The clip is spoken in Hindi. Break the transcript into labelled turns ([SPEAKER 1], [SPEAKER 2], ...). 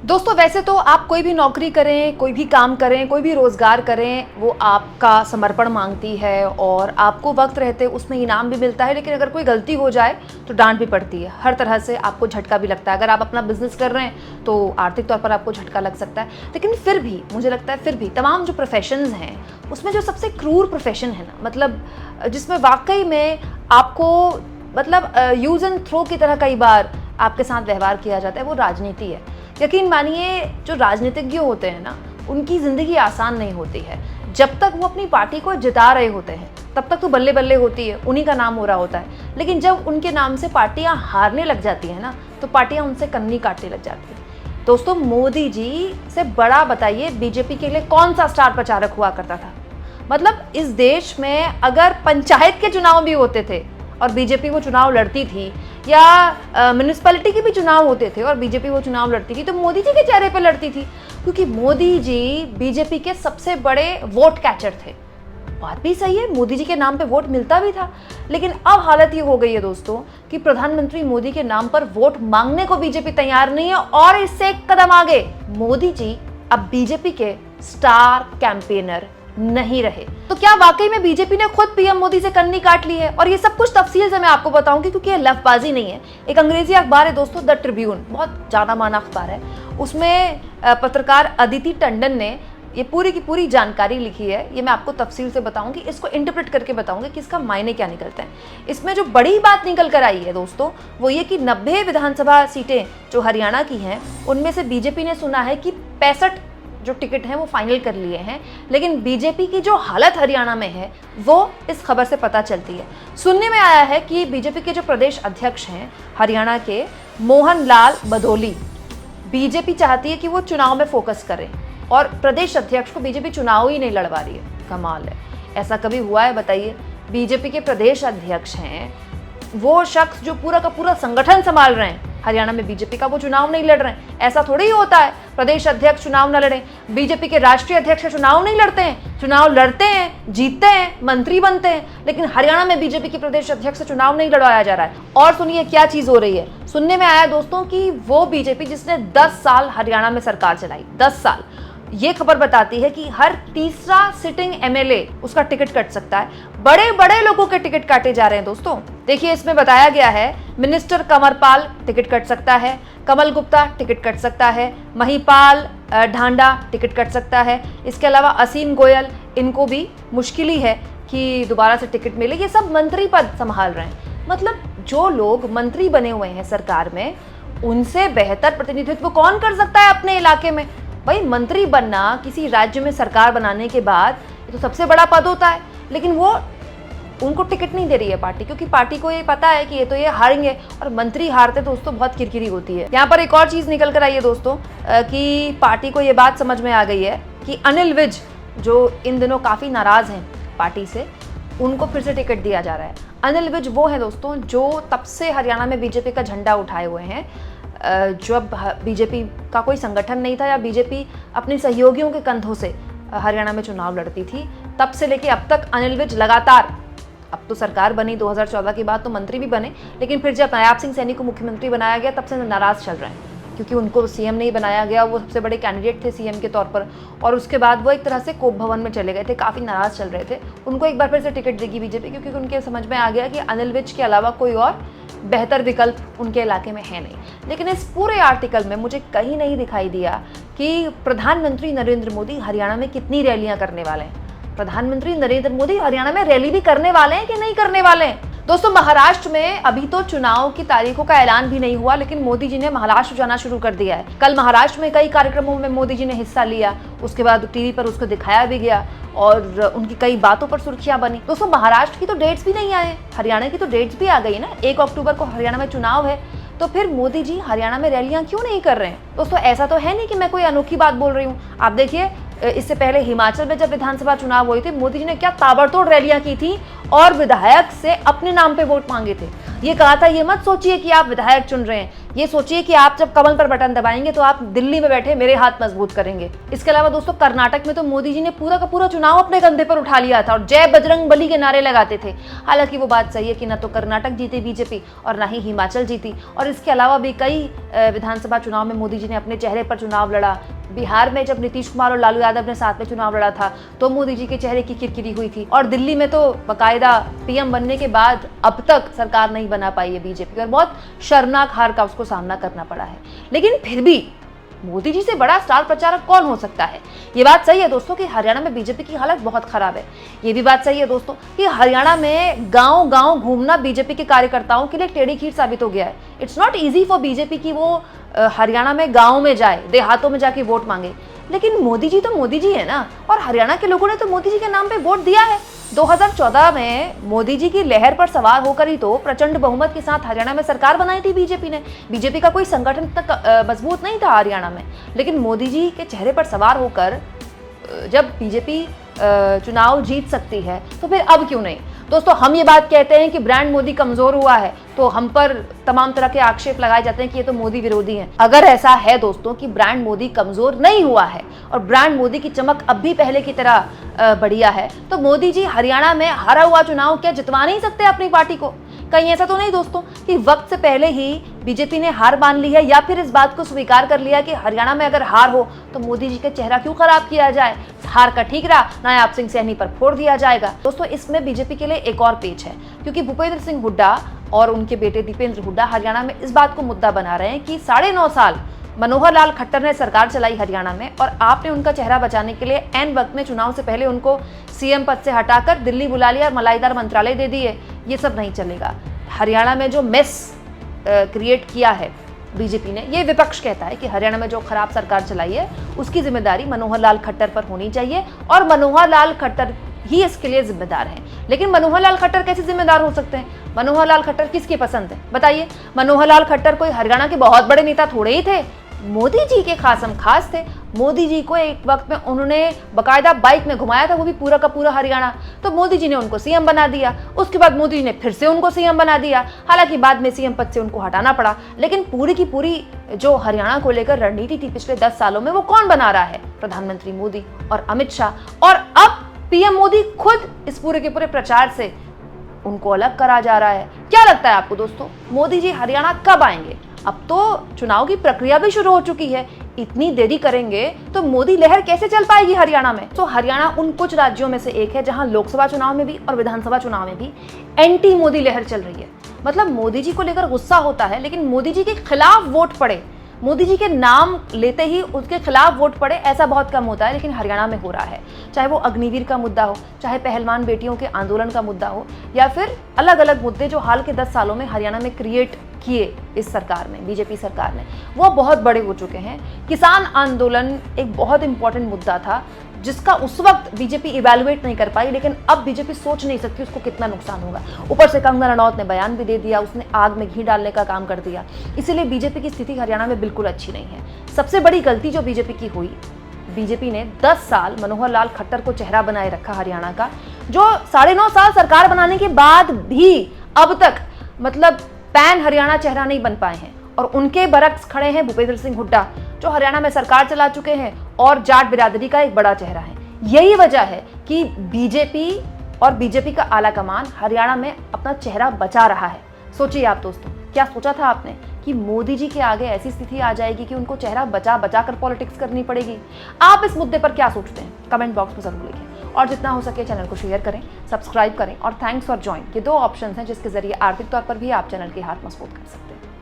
[SPEAKER 1] दोस्तों वैसे तो आप कोई भी नौकरी करें, कोई भी काम करें, कोई भी रोज़गार करें, वो आपका समर्पण मांगती है और आपको वक्त रहते उसमें इनाम भी मिलता है। लेकिन अगर कोई गलती हो जाए तो डांट भी पड़ती है, हर तरह से आपको झटका भी लगता है। अगर आप अपना बिजनेस कर रहे हैं तो आर्थिक तौर पर आपको झटका लग सकता है। लेकिन फिर भी मुझे लगता है फिर भी तमाम जो प्रोफेशंस हैं उसमें जो सबसे क्रूर प्रोफेशन है ना, मतलब जिसमें वाकई में आपको यूज़ एंड थ्रो की तरह कई बार आपके साथ व्यवहार किया जाता है, वो राजनीति है। यकीन मानिए जो राजनीतिज्ञ होते हैं ना, उनकी ज़िंदगी आसान नहीं होती है। जब तक वो अपनी पार्टी को जिता रहे होते हैं तब तक तो बल्ले बल्ले होती है, उन्हीं का नाम हो रहा होता है। लेकिन जब उनके नाम से पार्टियां हारने लग जाती हैं ना, तो पार्टियां उनसे कन्नी काटने लग जाती हैं। दोस्तों मोदी जी से बड़ा बताइए बीजेपी के लिए कौन सा स्टार प्रचारक हुआ करता था। मतलब इस देश में अगर पंचायत के चुनाव भी होते थे और बीजेपी वो चुनाव लड़ती थी, या म्यूनिसिपैलिटी के भी चुनाव होते थे और बीजेपी वो चुनाव लड़ती थी, तो मोदी जी के चेहरे पे लड़ती थी, क्योंकि मोदी जी बीजेपी के सबसे बड़े वोट कैचर थे। बात भी सही है, मोदी जी के नाम पे वोट मिलता भी था। लेकिन अब हालत ये हो गई है दोस्तों कि प्रधानमंत्री मोदी के नाम पर वोट मांगने को बीजेपी तैयार नहीं है। और इससे एक कदम आगे, मोदी जी अब बीजेपी के स्टार कैंपेनर नहीं रहे। तो क्या वाकई में बीजेपी ने खुद पीएम मोदी से कन्नी काट ली है? और ये सब कुछ तफसील से मैं आपको बताऊंगी, क्योंकि ये लफबाजी नहीं है। एक अंग्रेजी अखबार है दोस्तों, द ट्रिब्यून, बहुत ज्यादा माना अखबार है। उसमें पत्रकार अदिति टंडन ने ये पूरी की पूरी जानकारी लिखी है। ये मैं आपको तफसील से बताऊंगी, इसको इंटरप्रेट करके बताऊंगी कि इसका मायने क्या निकलते हैं। इसमें जो बड़ी बात निकल कर आई है दोस्तों, वो ये कि 90 विधानसभा सीटें जो हरियाणा की हैं, उनमें से बीजेपी ने सुना है कि 65 जो टिकट हैं वो फाइनल कर लिए हैं। लेकिन बीजेपी की जो हालत हरियाणा में है वो इस खबर से पता चलती है। सुनने में आया है कि बीजेपी के जो प्रदेश अध्यक्ष हैं हरियाणा के, मोहन लाल बदौली, बीजेपी चाहती है कि वो चुनाव में फोकस करें और प्रदेश अध्यक्ष को बीजेपी चुनाव ही नहीं लड़वा रही है। कमाल है, ऐसा कभी हुआ है बताइए? बीजेपी के प्रदेश अध्यक्ष हैं वो शख्स जो पूरा का पूरा संगठन संभाल रहे हैं हरियाणा में बीजेपी का, वो चुनाव नहीं लड़ रहे हैं। ऐसा थोड़ी ही होता है प्रदेश अध्यक्ष चुनाव न लड़े। बीजेपी के राष्ट्रीय अध्यक्ष चुनाव नहीं लड़ते हैं, चुनाव लड़ते हैं, जीतते हैं, मंत्री बनते हैं। लेकिन हरियाणा में बीजेपी के प्रदेश अध्यक्ष से चुनाव नहीं लड़वाया जा रहा है। और सुनिए क्या चीज हो रही है। सुनने में आया दोस्तों कि वो बीजेपी जिसने 10 साल हरियाणा में सरकार चलाई, 10 साल, ये खबर बताती है कि हर तीसरा सिटिंग एमएलए उसका टिकट कट सकता है। बड़े बड़े लोगों के टिकट काटे जा रहे हैं दोस्तों। देखिए इसमें बताया गया है, मिनिस्टर कंवरपाल टिकट कट सकता है, कमल गुप्ता टिकट कट सकता है, महिपाल ढांडा टिकट कट सकता है। इसके अलावा असीम गोयल, इनको भी मुश्किल ही है कि दोबारा से टिकट मिले। ये सब मंत्री पद संभाल रहे हैं। मतलब जो लोग मंत्री बने हुए हैं सरकार में, उनसे बेहतर प्रतिनिधित्व कौन कर सकता है अपने इलाके में? भाई मंत्री बनना किसी राज्य में सरकार बनाने के बाद ये तो सबसे बड़ा पद होता है। लेकिन वो उनको टिकट नहीं दे रही है पार्टी, क्योंकि पार्टी को ये पता है कि ये हारेंगे। और मंत्री हारते दोस्तों बहुत किरकिरी होती है। यहाँ पर एक और चीज निकल कर आई है दोस्तों कि पार्टी को ये बात समझ में आ गई है कि अनिल विज, जो इन दिनों काफी नाराज हैं पार्टी से, उनको फिर से टिकट दिया जा रहा है। अनिल विज वो है दोस्तों जो तब से हरियाणा में बीजेपी का झंडा उठाए हुए हैं। जब बीजेपी का कोई संगठन नहीं था या बीजेपी अपने सहयोगियों के कंधों से हरियाणा में चुनाव लड़ती थी, तब से लेके अब तक अनिल विज लगातार, अब तो सरकार बनी 2014 के बाद तो मंत्री भी बने, लेकिन फिर जब नायाब सिंह सैनी को मुख्यमंत्री बनाया गया तब से नाराज चल रहे हैं, क्योंकि उनको सीएम नहीं बनाया गया। वो सबसे बड़े कैंडिडेट थे सीएम के तौर पर, और उसके बाद वो एक तरह से कोप भवन में चले गए थे, काफ़ी नाराज चल रहे थे। उनको एक बार फिर से टिकट देगी बीजेपी, क्योंकि उनके समझ में आ गया कि अनिल विज के अलावा कोई और बेहतर विकल्प उनके इलाके में है नहीं। लेकिन इस पूरे आर्टिकल में मुझे कहीं नहीं दिखाई दिया कि प्रधानमंत्री नरेंद्र मोदी हरियाणा में कितनी रैलियां करने वाले हैं। प्रधानमंत्री नरेंद्र मोदी हरियाणा में रैली भी करने वाले हैं कि नहीं करने वाले हैं? दोस्तों महाराष्ट्र में अभी तो चुनाव की तारीखों का ऐलान भी नहीं हुआ, लेकिन मोदी जी ने महाराष्ट्र जाना शुरू कर दिया है। कल महाराष्ट्र में कई कार्यक्रमों में मोदी जी ने हिस्सा लिया, उसके बाद टीवी पर उसको दिखाया भी गया और उनकी कई बातों पर सुर्खियां बनी। दोस्तों महाराष्ट्र की तो डेट्स भी नहीं आए, हरियाणा की तो डेट्स भी आ गई ना। 1 अक्टूबर को हरियाणा में चुनाव है, तो फिर मोदी जी हरियाणा में रैलियां क्यों नहीं कर रहे हैं? दोस्तों ऐसा तो है नहीं कि मैं कोई अनोखी बात बोल रही हूँ। आप देखिए इससे पहले हिमाचल में जब विधानसभा चुनाव हुए थे, मोदी जी ने क्या ताबड़तोड़ रैलियां की थी और विधायक से अपने नाम पे वोट मांगे थे। ये कहा था, ये मत सोचिए कि आप विधायक चुन रहे हैं, ये सोचिए कि आप जब कमल पर बटन दबाएंगे तो आप दिल्ली में बैठे मेरे हाथ मजबूत करेंगे। इसके अलावा दोस्तों कर्नाटक में तो मोदी जी ने पूरा का पूरा चुनाव अपने कंधे पर उठा लिया था और जय बजरंग बली के नारे लगाते थे। हालांकि वो बात सही है कि ना तो कर्नाटक जीती बीजेपी और ना ही हिमाचल जीती, और इसके अलावा भी कई विधानसभा चुनाव में मोदी जी ने अपने चेहरे पर चुनाव लड़ा। बिहार में जब नीतीश कुमार और लालू यादव ने साथ में चुनाव लड़ा था तो मोदी जी के चेहरे की किरकिरी हुई थी, और दिल्ली में तो बाकायदा पीएम बनने के बाद अब तक सरकार नहीं बना पाई है बीजेपी, और बहुत शर्मनाक हार का उसको सामना करना पड़ा है। लेकिन फिर भी मोदी जी से बड़ा स्टार प्रचारक कौन हो सकता है? ये बात सही है दोस्तों कि हरियाणा में बीजेपी की हालत बहुत खराब है। ये भी बात सही है दोस्तों कि हरियाणा में गांव-गांव घूमना बीजेपी के कार्यकर्ताओं के लिए टेढ़ी खीर साबित हो गया है। It's not easy for BJP कि वो हरियाणा में गाँव में जाए, देहातों में जाके वोट मांगे। लेकिन मोदी जी तो मोदी जी है ना, और हरियाणा के लोगों ने तो मोदी जी के नाम पे वोट दिया है। 2014 में मोदी जी की लहर पर सवार होकर ही तो प्रचंड बहुमत के साथ हरियाणा में सरकार बनाई थी बीजेपी ने। बीजेपी का कोई संगठन तक मजबूत नहीं था हरियाणा में, लेकिन मोदी जी के चेहरे पर सवार होकर जब बीजेपी चुनाव जीत सकती है तो फिर अब क्यों नहीं? दोस्तों हम ये बात कहते हैं कि ब्रांड मोदी कमजोर हुआ है तो हम पर तमाम तरह के आक्षेप लगाए जाते हैं कि ये तो मोदी विरोधी हैं। अगर ऐसा है दोस्तों कि ब्रांड मोदी कमजोर नहीं हुआ है और ब्रांड मोदी की चमक अब भी पहले की तरह बढ़िया है, तो मोदी जी हरियाणा में हारा हुआ चुनाव क्या जितवा नहीं सकते अपनी पार्टी को? कहीं ऐसा तो नहीं दोस्तों कि वक्त से पहले ही बीजेपी ने हार मान ली है, या फिर इस बात को स्वीकार कर लिया कि हरियाणा में अगर हार हो तो मोदी जी का चेहरा क्यों खराब किया जाए, हार का ठीक रहा नायाब सिंह सैनी पर फोड़ दिया जाएगा। दोस्तों इसमें बीजेपी के लिए एक और पेच है, क्योंकि भूपेंद्र सिंह हुड्डा और उनके बेटे दीपेंद्र हुड्डा हरियाणा में इस बात को मुद्दा बना रहे हैं कि 9.5 साल मनोहर लाल खट्टर ने सरकार चलाई हरियाणा में, और आपने उनका चेहरा बचाने के लिए ऐन वक्त में चुनाव से पहले उनको सीएम पद से हटाकर दिल्ली बुला लिया और मलाईदार मंत्रालय दे दिए। ये सब नहीं चलेगा। हरियाणा में जो मेस क्रिएट किया है बीजेपी ने, ये विपक्ष कहता है कि हरियाणा में जो खराब सरकार चलाई है उसकी जिम्मेदारी मनोहर लाल खट्टर पर होनी चाहिए, और मनोहर लाल खट्टर ही इसके लिए जिम्मेदार हैं। लेकिन मनोहर लाल खट्टर कैसे जिम्मेदार हो सकते हैं? मनोहर लाल खट्टर किसकी पसंद है बताइए? मनोहर लाल खट्टर कोई हरियाणा के बहुत बड़े नेता थोड़े ही थे, मोदी जी के खासम खास थे। मोदी जी को एक वक्त में उन्होंने बकायदा बाइक में घुमाया था, वो भी पूरा का पूरा हरियाणा, तो मोदी जी ने उनको सीएम बना दिया। उसके बाद मोदी जी ने फिर से उनको सीएम बना दिया, हालांकि बाद में सीएम पद से उनको हटाना पड़ा। लेकिन पूरी की पूरी जो हरियाणा को लेकर रणनीति थी पिछले 10 सालों में, वो कौन बना रहा है? प्रधानमंत्री मोदी और अमित शाह, और अब पीएम मोदी खुद इस पूरे के पूरे प्रचार से उनको अलग करा जा रहा है। क्या लगता है आपको दोस्तों, मोदी जी हरियाणा कब आएंगे? अब तो चुनाव की प्रक्रिया भी शुरू हो चुकी है, इतनी देरी करेंगे तो मोदी लहर कैसे चल पाएगी हरियाणा में? तो हरियाणा उन कुछ राज्यों में से एक है जहां लोकसभा चुनाव में भी और विधानसभा चुनाव में भी एंटी मोदी लहर चल रही है। मतलब मोदी जी को लेकर गुस्सा होता है, लेकिन मोदी जी के खिलाफ वोट पड़े, मोदी जी के नाम लेते ही उसके खिलाफ वोट पड़े, ऐसा बहुत कम होता है, लेकिन हरियाणा में हो रहा है। चाहे वो अग्निवीर का मुद्दा हो, चाहे पहलवान बेटियों के आंदोलन का मुद्दा हो, या फिर अलग अलग मुद्दे जो हाल के 10 सालों में हरियाणा में क्रिएट किए इस सरकार ने, बीजेपी सरकार ने, वो बहुत बड़े हो चुके हैं। किसान आंदोलन एक बहुत इंपॉर्टेंट मुद्दा था जिसका उस वक्त बीजेपी इवैल्यूएट नहीं कर पाई, लेकिन अब बीजेपी सोच नहीं सकती उसको कितना नुकसान होगा। ऊपर से कंगना रनौत ने बयान भी दे दिया, उसने आग में घी डालने का काम कर दिया। इसीलिए बीजेपी की स्थिति हरियाणा में बिल्कुल अच्छी नहीं है। सबसे बड़ी गलती जो बीजेपी की हुई, बीजेपी ने 10 साल मनोहर लाल खट्टर को चेहरा बनाए रखा हरियाणा का, जो 9.5 साल सरकार बनाने के बाद भी अब तक मतलब पैन हरियाणा चेहरा नहीं बन पाए हैं। और उनके बरक्स खड़े हैं भूपेंद्र सिंह हुड्डा, जो हरियाणा में सरकार चला चुके हैं और जाट बिरादरी का एक बड़ा चेहरा है। यही वजह है कि बीजेपी और बीजेपी का आला कमान हरियाणा में अपना चेहरा बचा रहा है। सोचिए आप दोस्तों, क्या सोचा था आपने कि मोदी जी के आगे ऐसी स्थिति आ जाएगी कि उनको चेहरा बचा बचा कर पॉलिटिक्स करनी पड़ेगी? आप इस मुद्दे पर क्या सोचते हैं? कमेंट बॉक्स में जरूर लिखें, और जितना हो सके चैनल को शेयर करें, सब्सक्राइब करें, और थैंक्स फॉर ज्वाइन, ये 2 ऑप्शन हैं जिसके जरिए आर्थिक तौर पर भी आप चैनल के हाथ मजबूत कर सकते हैं।